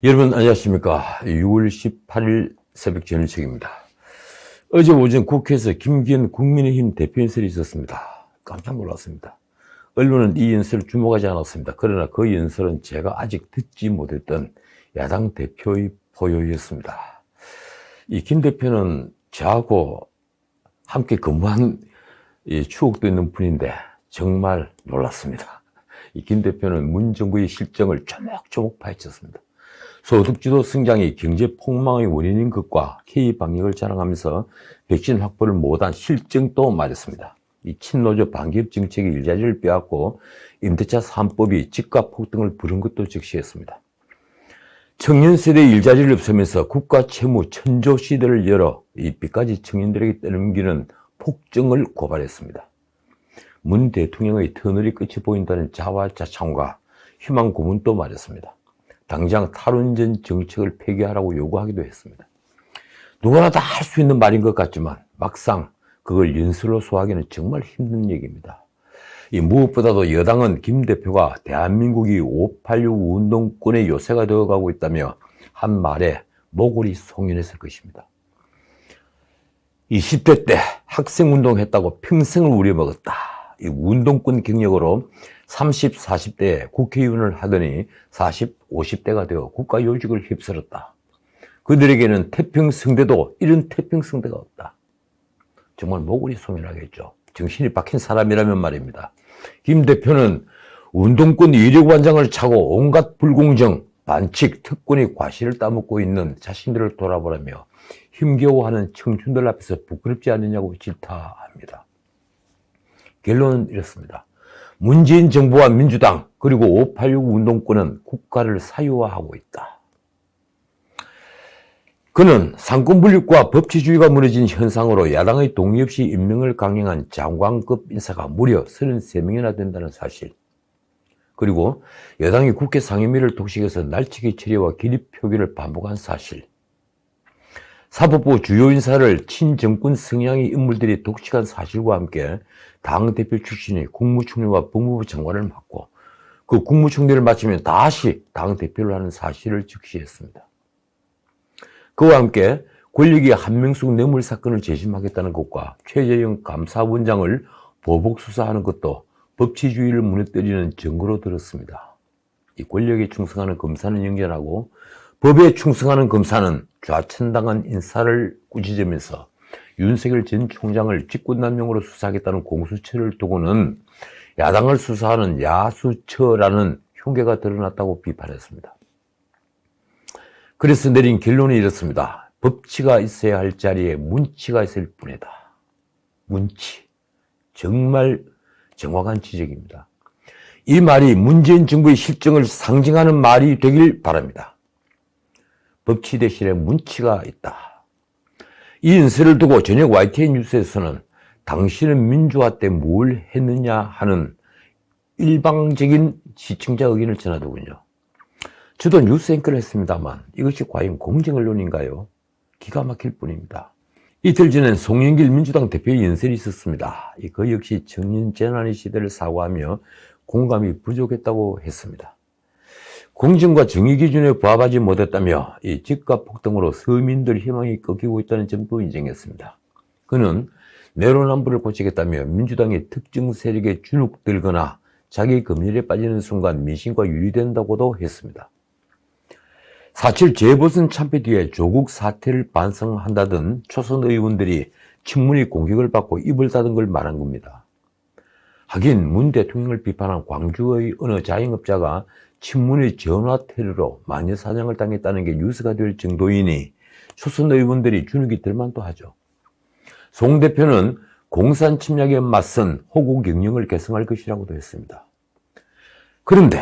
여러분 안녕하십니까. 6월 18일 새벽 저녁책입니다. 어제 오전 국회에서 김기현 국민의힘 대표연설이 있었습니다. 깜짝 놀랐습니다. 언론은 이 연설을 주목하지 않았습니다. 그러나 그 연설은 제가 아직 듣지 못했던 야당 대표의 포효였습니다. 이 김 대표는 저하고 함께 근무한 추억도 있는 분인데 정말 놀랐습니다. 이 김 대표는 문 정부의 실정을 조목조목 파헤쳤습니다. 소득주도 성장이 경제 폭망의 원인인 것과 K-방역을 자랑하면서 백신 확보를 못한 실정도 말했습니다. 이 친노조 반기업 정책이 일자리를 빼앗고 임대차 3법이 집값 폭등을 부른 것도 적시했습니다. 청년 세대의 일자리를 없애면서 국가 채무 천조 시대를 열어 이 빚까지 청년들에게 떠넘기는 폭정을 고발했습니다. 문 대통령의 터널이 끝이 보인다는 자화자찬과 희망 고문도 말했습니다. 당장 탈원전 정책을 폐기하라고 요구하기도 했습니다. 누구나 다 할 수 있는 말인 것 같지만 막상 그걸 연설로 소화하기는 정말 힘든 얘기입니다. 무엇보다도 여당은 김 대표가 대한민국이 586 운동권의 요새가 되어가고 있다며 한 말에 모골이 송연했을 것입니다. 20대 때 학생운동했다고 평생을 우려먹었다. 이 운동권 경력으로 30, 40대에 국회의원을 하더니 40, 50대가 되어 국가요직을 휩쓸었다. 그들에게는 태평성대도 이런 태평성대가 없다. 정말 모골이 송연하겠죠. 정신이 박힌 사람이라면 말입니다. 김 대표는 운동권 이력완장을 차고 온갖 불공정, 반칙, 특권의 과실을 따먹고 있는 자신들을 돌아보라며 힘겨워하는 청춘들 앞에서 부끄럽지 않느냐고 질타합니다. 결론은 이렇습니다. 문재인 정부와 민주당 그리고 586 운동권은 국가를 사유화하고 있다. 그는 상권분립과 법치주의가 무너진 현상으로 야당의 동의 없이 임명을 강행한 장관급 인사가 무려 33명이나 된다는 사실, 그리고 여당이 국회 상임위를 독식해서 날치기 처리와 기립 표기를 반복한 사실, 사법부 주요 인사를 친정권 성향의 인물들이 독식한 사실과 함께 당대표 출신이 국무총리와 법무부 장관을 맡고 그 국무총리를 마치면 다시 당대표를 하는 사실을 적시했습니다. 그와 함께 권력이 한명숙 뇌물 사건을 재심하겠다는 것과 최재형 감사원장을 보복 수사하는 것도 법치주의를 무너뜨리는 증거로 들었습니다. 이 권력에 충성하는 검사는 영전하고 법에 충성하는 검사는 좌천당한 인사를 꾸짖으면서 윤석열 전 총장을 직권남용으로 수사하겠다는 공수처를 두고는 야당을 수사하는 야수처라는 흉계가 드러났다고 비판했습니다. 그래서 내린 결론이 이렇습니다. 법치가 있어야 할 자리에 문치가 있을 뿐이다. 문치. 정말 정확한 지적입니다. 이 말이 문재인 정부의 실정을 상징하는 말이 되길 바랍니다. 법치 대신에 문치가 있다. 이 연설을 두고 저녁 YTN 뉴스에서는 당신은 민주화 때 뭘 했느냐 하는 일방적인 시청자 의견을 전하더군요. 저도 뉴스 앵커를 했습니다만 이것이 과연 공정 언론인가요? 기가 막힐 뿐입니다. 이틀 전엔 송영길 민주당 대표의 연설이 있었습니다. 그 역시 청년 재난의 시대를 사고하며 공감이 부족했다고 했습니다. 공정과 정의 기준에 부합하지 못했다며 이 집값 폭등으로 서민들 희망이 꺾이고 있다는 점도 인정했습니다. 그는 내로남불을 고치겠다며 민주당의 특정 세력에 주눅들거나 자기 검열에 빠지는 순간 민심과 유리된다고도 했습니다. 4.7 재보선 참패 뒤에 조국 사태를 반성한다던 초선 의원들이 친문의 공격을 받고 입을 닫은 걸 말한 겁니다. 하긴 문 대통령을 비판한 광주의 어느 자영업자가 친문의 전화 테러로 마녀 사냥을 당했다는 게 뉴스가 될 정도이니 초선 의원들이 주눅이 들만도 하죠. 송 대표는 공산 침략에 맞선 호구 경영을 개성할 것이라고도 했습니다. 그런데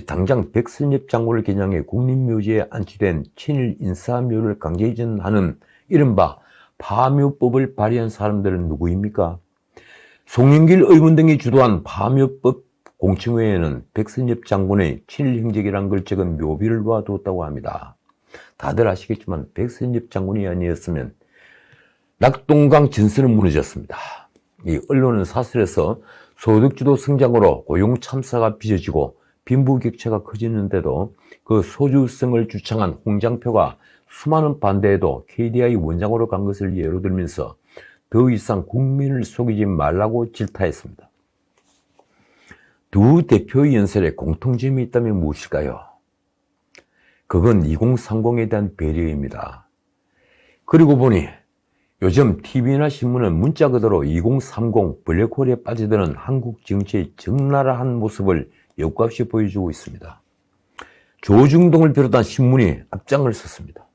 당장 백선엽 장군을 겨냥해 국립묘지에 안치된 친일 인사묘를 강제 이전하는 이른바 파묘법을 발의한 사람들은 누구입니까? 송영길 의원 등이 주도한 파묘법 공청회에는 백선엽 장군의 친일 행적이란 걸 적은 묘비를 놓아두었다고 합니다. 다들 아시겠지만 백선엽 장군이 아니었으면 낙동강 전선은 무너졌습니다. 이 언론은 사설에서 소득주도 성장으로 고용 참사가 빚어지고 빈부격차가 커지는데도 그 소주성을 주창한 홍장표가 수많은 반대에도 KDI 원장으로 간 것을 예로 들면서 더 이상 국민을 속이지 말라고 질타했습니다. 두 대표의 연설에 공통점이 있다면 무엇일까요? 그건 2030에 대한 배려입니다. 그리고 보니 요즘 TV나 신문은 문자 그대로 2030 블랙홀에 빠져드는 한국 정치의 적나라한 모습을 여과 없이 보여주고 있습니다. 조중동을 비롯한 신문이 앞장을 섰습니다.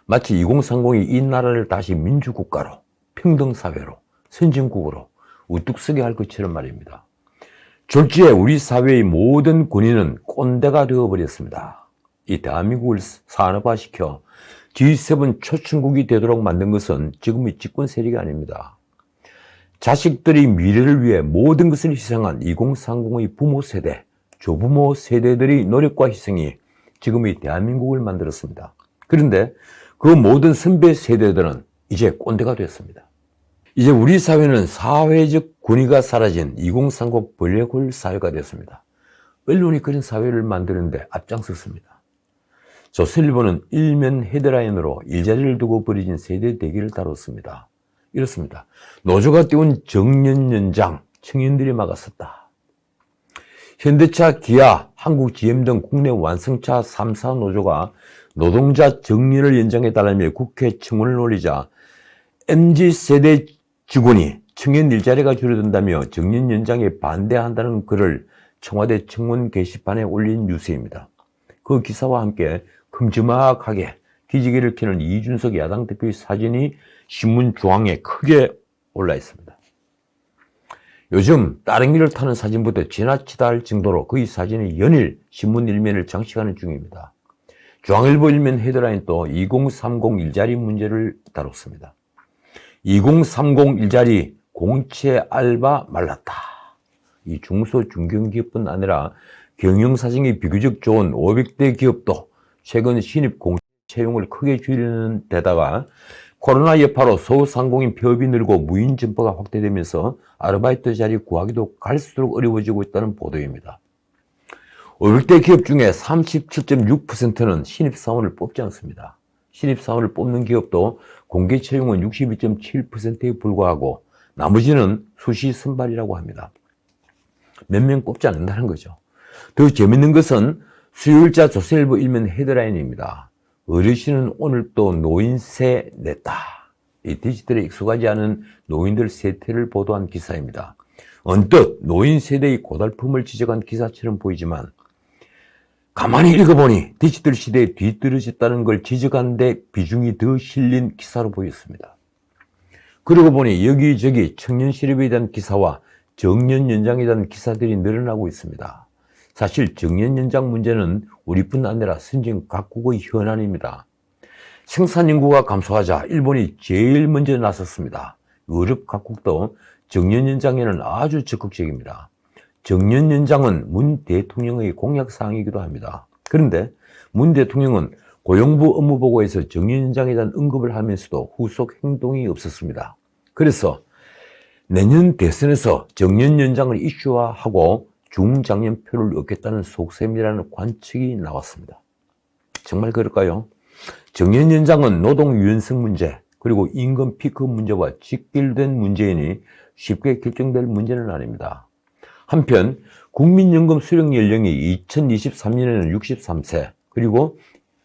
마치 2030이 이 나라를 다시 민주국가로, 평등사회로, 선진국으로 우뚝 서게 할 것처럼 말입니다. 졸지에 우리 사회의 모든 권위는 꼰대가 되어버렸습니다. 이 대한민국을 산업화시켜 G7 초청국이 되도록 만든 것은 지금의 집권 세력이 아닙니다. 자식들의 미래를 위해 모든 것을 희생한 2030의 부모 세대, 조부모 세대들의 노력과 희생이 지금의 대한민국을 만들었습니다. 그런데 그 모든 선배 세대들은 이제 꼰대가 됐습니다. 이제 우리 사회는 사회적 권위가 사라진 2030 블랙홀 사회가 됐습니다. 언론이 그런 사회를 만드는데 앞장섰습니다. 조선일보는 일면 헤드라인으로 일자리를 두고 벌어진 세대 대결을 다뤘습니다. 이렇습니다. 노조가 띄운 정년연장, 청년들이 막았었다. 현대차, 기아, 한국 GM 등 국내 완성차 3사 노조가 노동자 정년을 연장해달라며 국회 청원을 올리자 MZ세대 직원이 청년 일자리가 줄어든다며 정년 연장에 반대한다는 글을 청와대 청원 게시판에 올린 유세입니다. 그 기사와 함께 큼지막하게 기지개를 켜는 이준석 야당 대표의 사진이 신문 중앙에 크게 올라 있습니다. 요즘 따릉이를 타는 사진부터 지나치다 할 정도로 그의 사진이 연일 신문 일면을 장식하는 중입니다. 중앙일보 일면 헤드라인도 2030 일자리 문제를 다뤘습니다. 2030 일자리 공채 알바 말랐다. 이 중소 중견기업뿐 아니라 경영사정이 비교적 좋은 500대 기업도 최근 신입 공채 채용을 크게 줄이는 데다가 코로나 여파로 소상공인 폐업이 늘고 무인 점포가 확대되면서 아르바이트 자리 구하기도 갈수록 어려워지고 있다는 보도입니다. 500대 기업 중에 37.6%는 신입사원을 뽑지 않습니다. 신입사원을 뽑는 기업도 공개 채용은 62.7%에 불과하고 나머지는 수시 선발이라고 합니다. 몇 명 뽑지 않는다는 거죠. 더 재밌는 것은 수요일자 조선일보 일면 헤드라인입니다. 어르신은 오늘 또 노인세 냈다. 이 디지털에 익숙하지 않은 노인들 세태를 보도한 기사입니다. 언뜻 노인 세대의 고달픔을 지적한 기사처럼 보이지만 가만히 읽어보니 디지털 시대에 뒤떨어졌다는 걸 지적한 데 비중이 더 실린 기사로 보였습니다. 그러고 보니 여기저기 청년 실업에 대한 기사와 정년 연장에 대한 기사들이 늘어나고 있습니다. 사실 정년 연장 문제는 우리뿐 아니라 선진 각국의 현안입니다. 생산 인구가 감소하자 일본이 제일 먼저 나섰습니다. 유럽 각국도 정년 연장에는 아주 적극적입니다. 정년 연장은 문 대통령의 공약사항이기도 합니다. 그런데 문 대통령은 고용부 업무보고에서 정년 연장에 대한 언급을 하면서도 후속 행동이 없었습니다. 그래서 내년 대선에서 정년 연장을 이슈화하고 중장년표를 얻겠다는 속셈이라는 관측이 나왔습니다. 정말 그럴까요? 정년 연장은 노동 유연성 문제 그리고 임금 피크 문제와 직결된 문제이니 쉽게 결정될 문제는 아닙니다. 한편 국민연금 수령 연령이 2023년에는 63세 그리고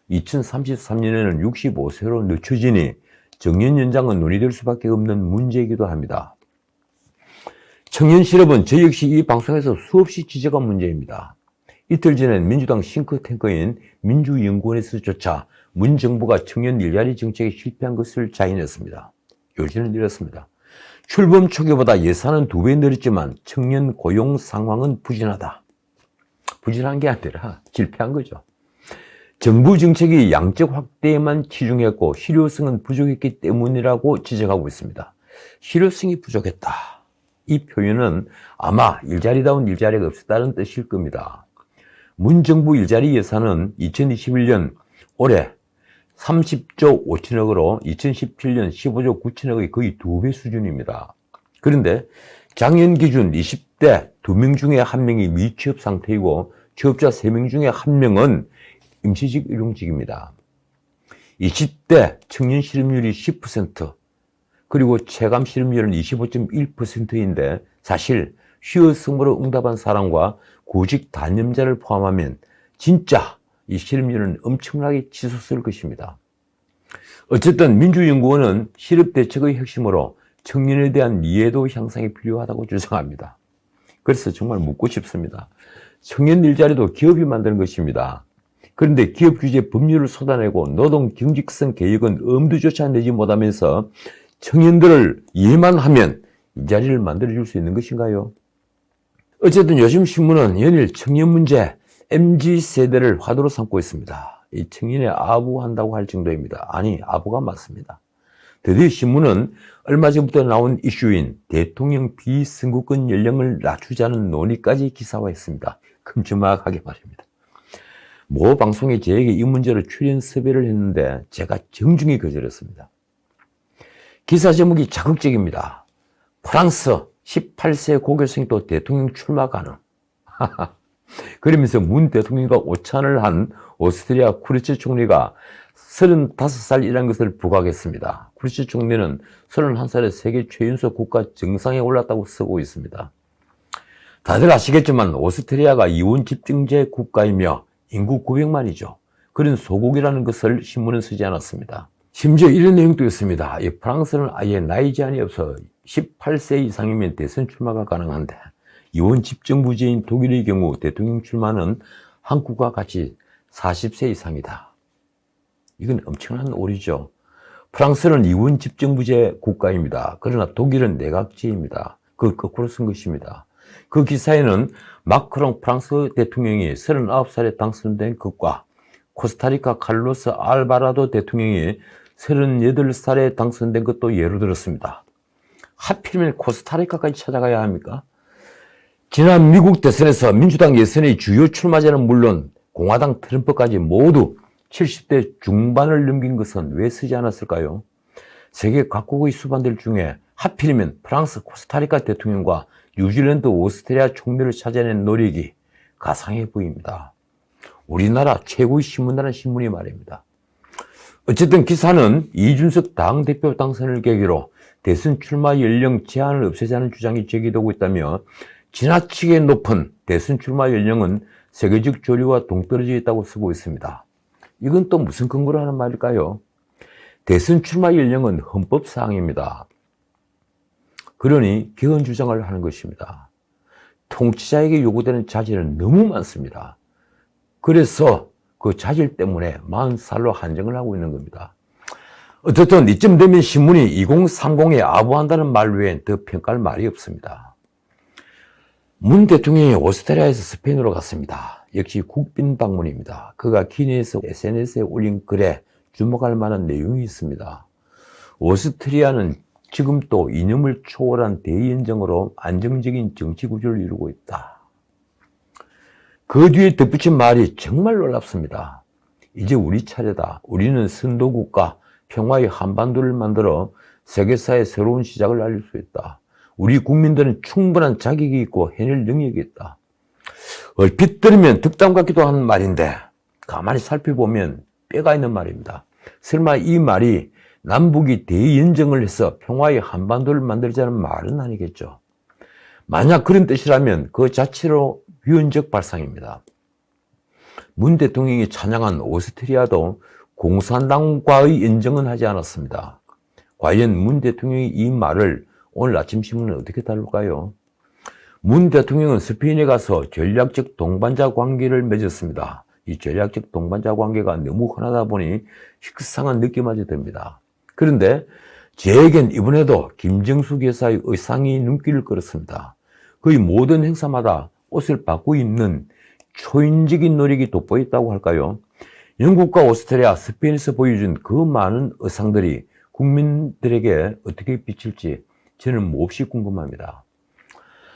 2033년에는 65세로 늦춰지니 정년 연장은 논의될 수밖에 없는 문제이기도 합니다. 청년 실업은 저 역시 이 방송에서 수없이 지적한 문제입니다. 이틀 전엔 민주당 싱크탱크인 민주연구원에서조차 문 정부가 청년 일자리 정책에 실패한 것을 자인했습니다. 요지는 이렇습니다. 출범 초기보다 예산은 2배 늘었지만 청년 고용 상황은 부진하다. 부진한 게 아니라 실패한 거죠. 정부 정책이 양적 확대에만 치중했고 실효성은 부족했기 때문이라고 지적하고 있습니다. 실효성이 부족했다. 이 표현은 아마 일자리다운 일자리가 없었다는 뜻일 겁니다. 문정부 일자리 예산은 2021년 올해 30조 5천억으로 2017년 15조 9천억의 거의 2배 수준입니다. 그런데 작년 기준 20대 2명 중에 1명이 미취업 상태이고 취업자 3명 중에 1명은 임시직, 일용직입니다. 20대 청년 실업률이 10%, 그리고 체감 실업률은 25.1%인데 사실 쉬어승으로 응답한 사람과 구직 단념자를 포함하면 진짜 이 실업률은 엄청나게 치솟을 것입니다. 어쨌든 민주연구원은 실업대책의 핵심으로 청년에 대한 이해도 향상이 필요하다고 주장합니다. 그래서 정말 묻고 싶습니다. 청년 일자리도 기업이 만드는 것입니다. 그런데 기업 규제 법률을 쏟아내고 노동 경직성 개혁은 엄두조차 내지 못하면서 청년들을 이해만 하면 이 자리를 만들어줄 수 있는 것인가요? 어쨌든 요즘 신문은 연일 청년 문제, MZ세대를 화두로 삼고 있습니다. 이 청년에 아부한다고 할 정도입니다. 아니, 아부가 맞습니다. 드디어 신문은 얼마 전부터 나온 이슈인 대통령 비선거권 연령을 낮추자는 논의까지 기사화했습니다. 큼지막하게 말입니다. 모 방송에 저에게 이 문제로 출연 섭외를 했는데 제가 정중히 거절했습니다. 기사 제목이 자극적입니다. 프랑스 18세 고교생도 대통령 출마 가능. 그러면서 문 대통령과 오찬을 한 오스트리아 쿠르츠 총리가 35살이라는 것을 부각했습니다. 쿠르츠 총리는 31살에 세계 최연소 국가 정상에 올랐다고 쓰고 있습니다. 다들 아시겠지만 오스트리아가 이혼 집중제 국가이며 인구 900만이죠. 그런 소국이라는 것을 신문은 쓰지 않았습니다. 심지어 이런 내용도 있습니다. 이 프랑스는 아예 나이 제한이 없어 18세 이상이면 대선 출마가 가능한데 이혼 집정부제인 독일의 경우 대통령 출마는 한국과 같이 40세 이상이다. 이건 엄청난 오류죠. 프랑스는 이혼 집정부제 국가입니다. 그러나 독일은 내각제입니다. 그걸 거꾸로 쓴 것입니다. 그 기사에는 마크롱 프랑스 대통령이 39살에 당선된 것과 코스타리카 칼로스 알바라도 대통령이 38살에 당선된 것도 예로 들었습니다. 하필이면 코스타리카까지 찾아가야 합니까? 지난 미국 대선에서 민주당 예선의 주요 출마자는 물론 공화당 트럼프까지 모두 70대 중반을 넘긴 것은 왜 쓰지 않았을까요? 세계 각국의 수반들 중에 하필이면 프랑스 코스타리카 대통령과 뉴질랜드 오스트리아 총리를 찾아낸 노력이 가상해 보입니다. 우리나라 최고의 신문이라는 신문이 말입니다. 어쨌든 기사는 이준석 당대표 당선을 계기로 대선 출마 연령 제한을 없애자는 주장이 제기되고 있다며 지나치게 높은 대선 출마 연령은 세계적 조류와 동떨어져 있다고 쓰고 있습니다. 이건 또 무슨 근거로 하는 말일까요? 대선 출마 연령은 헌법사항입니다. 그러니 개헌 주장을 하는 것입니다. 통치자에게 요구되는 자질은 너무 많습니다. 그래서 그 자질 때문에 40살로 한정을 하고 있는 겁니다. 어쨌든 이쯤 되면 신문이 2030에 아부한다는 말 외엔 더 평가할 말이 없습니다. 문 대통령이 오스트리아에서 스페인으로 갔습니다. 역시 국빈 방문입니다. 그가 기내에서 SNS에 올린 글에 주목할 만한 내용이 있습니다. 오스트리아는 지금 또 이념을 초월한 대연정으로 안정적인 정치 구조를 이루고 있다. 그 뒤에 덧붙인 말이 정말 놀랍습니다. 이제 우리 차례다. 우리는 선도국가 평화의 한반도를 만들어 세계사의 새로운 시작을 알릴 수 있다. 우리 국민들은 충분한 자격이 있고 해낼 능력이 있다. 얼핏 들으면 득담 같기도 한 말인데 가만히 살펴보면 뼈가 있는 말입니다. 설마 이 말이 남북이 대연정을 해서 평화의 한반도를 만들자는 말은 아니겠죠. 만약 그런 뜻이라면 그 자체로 위헌적 발상입니다. 문 대통령이 찬양한 오스트리아도 공산당과의 연정은 하지 않았습니다. 과연 문 대통령이 이 말을 오늘 아침 신문은 어떻게 다룰까요? 문 대통령은 스페인에 가서 전략적 동반자 관계를 맺었습니다. 이 전략적 동반자 관계가 너무 흔하다 보니 식상한 느낌마저 듭니다. 그런데 저에겐 이번에도 김정숙 여사의 의상이 눈길을 끌었습니다. 거의 모든 행사마다 옷을 바꾸고 입는 초인적인 노력이 돋보였다고 할까요? 영국과 오스트리아, 스페인에서 보여준 그 많은 의상들이 국민들에게 어떻게 비칠지 저는 몹시 궁금합니다.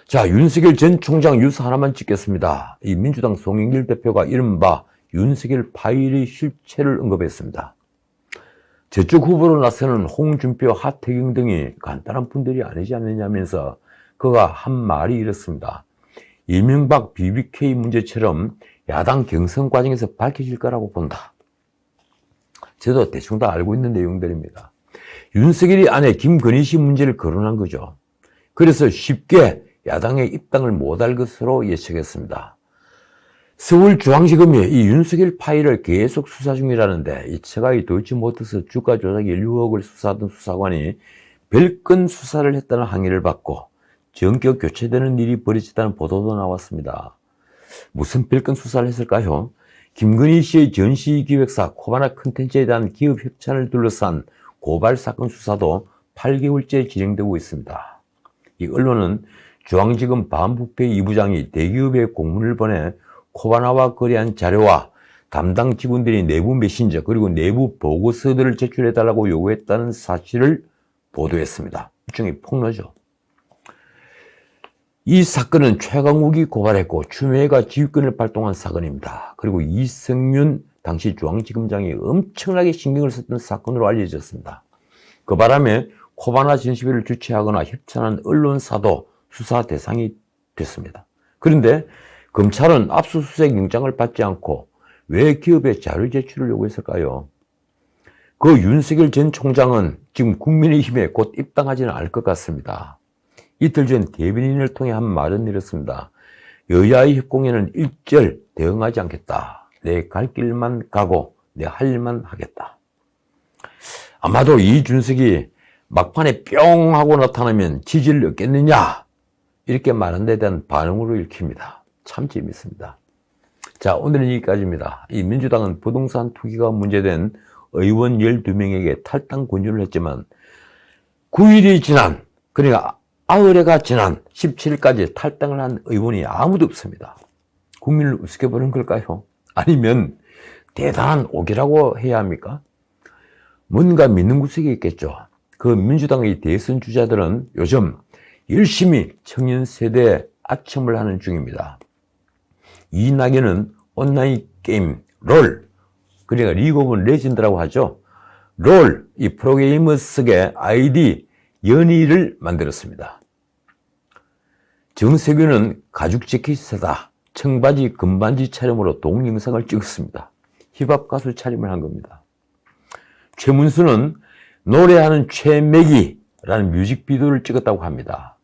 자, 윤석열 전 총장 뉴스 하나만 찍겠습니다. 이 민주당 송영길 대표가 이른바 윤석열 파일의 실체를 언급했습니다. 저쪽 후보로 나서는 홍준표, 하태경 등이 간단한 분들이 아니지 않느냐면서 그가 한 말이 이렇습니다. 이명박 BBK 문제처럼 야당 경선 과정에서 밝혀질 거라고 본다. 저도 대충 다 알고 있는 내용들입니다. 윤석열이 아내 김건희 씨 문제를 거론한 거죠. 그래서 쉽게 야당의 입당을 못할 것으로 예측했습니다. 서울중앙지검이 이 윤석열 파일을 계속 수사 중이라는데 이 처가의 도이치모터스 주가 조작 1억을 수사하던 수사관이 별건 수사를 했다는 항의를 받고 전격 교체되는 일이 벌어졌다는 보도도 나왔습니다. 무슨 별건 수사를 했을까요? 김건희 씨의 전시기획사 코바나 컨텐츠에 대한 기업 협찬을 둘러싼 고발 사건 수사도 8개월째 진행되고 있습니다. 이 언론은 중앙지검 반부패 2부장이 대기업에 공문을 보내 코바나와 거래한 자료와 담당 직원들이 내부 메신저 그리고 내부 보고서들을 제출해달라고 요구했다는 사실을 보도했습니다. 일종의 폭로죠. 이 사건은 최강욱이 고발했고 추미애가 지휘권을 발동한 사건입니다. 그리고 이성윤 당시 중앙지검장이 엄청나게 신경을 썼던 사건으로 알려졌습니다. 그 바람에 코바나 전시회를 주최하거나 협찬한 언론사도 수사 대상이 됐습니다. 그런데 검찰은 압수수색 영장을 받지 않고 왜 기업에 자료 제출을 요구했을까요? 그 윤석열 전 총장은 지금 국민의힘에 곧 입당하지는 않을 것 같습니다. 이틀 전 대변인을 통해 한 말은 이렇습니다. 여야의 협공에는 일절 대응하지 않겠다. 내 갈 길만 가고 내 할 일만 하겠다. 아마도 이준석이 막판에 뿅 하고 나타나면 지지를 얻겠느냐 이렇게 말한 데 대한 반응으로 읽힙니다. 참 재밌습니다. 자, 오늘은 여기까지입니다. 이 민주당은 부동산 투기가 문제된 의원 12명에게 탈당 권유를 했지만 9일이 지난, 그러니까 아흘해가 지난 17일까지 탈당을 한 의원이 아무도 없습니다. 국민을 우습게 보는 걸까요? 아니면 대단한 오기라고 해야 합니까? 뭔가 믿는 구석이 있겠죠. 그 민주당의 대선 주자들은 요즘 열심히 청년 세대에 아첨을 하는 중입니다. 이낙연은 온라인 게임 롤, 그러니까 리그 오브 레전드라고 하죠. 롤, 이 프로게이머스계 아이디 연희를 만들었습니다. 정세균은 가죽 재킷이 사다 청바지 금반지 촬영으로 동영상을 찍었습니다. 힙합 가수 촬영을 한 겁니다. 최문수는 노래하는 최맥이라는 뮤직비디오를 찍었다고 합니다.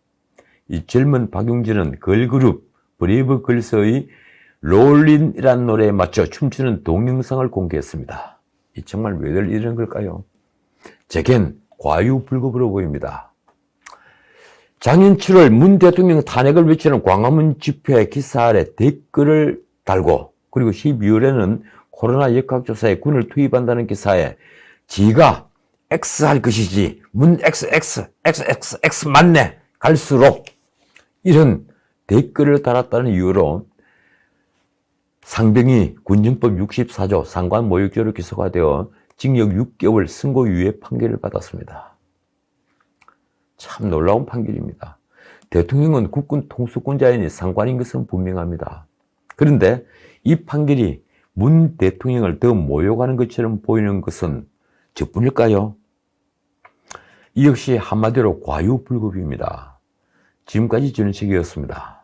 이 젊은 박용진은 걸그룹 브레이브걸스의 롤린이라는 노래에 맞춰 춤추는 동영상을 공개했습니다. 이 정말 왜들 이러는 걸까요? 제겐 과유불급으로 보입니다. 작년 7월 문 대통령 탄핵을 외치는 광화문 집회 기사 아래 댓글을 달고 그리고 12월에는 코로나 역학조사에 군을 투입한다는 기사에 지가 X 할 것이지 문 XX 맞네 갈수록 이런 댓글을 달았다는 이유로 상병이 군정법 64조 상관 모욕죄로 기소가 되어 징역 6개월 선고유예 판결을 받았습니다. 참 놀라운 판결입니다. 대통령은 국군 통수권자이니 상관인 것은 분명합니다. 그런데 이 판결이 문 대통령을 더 모욕하는 것처럼 보이는 것은 저뿐일까요? 이 역시 한마디로 과유불급입니다. 지금까지 전현책이었습니다.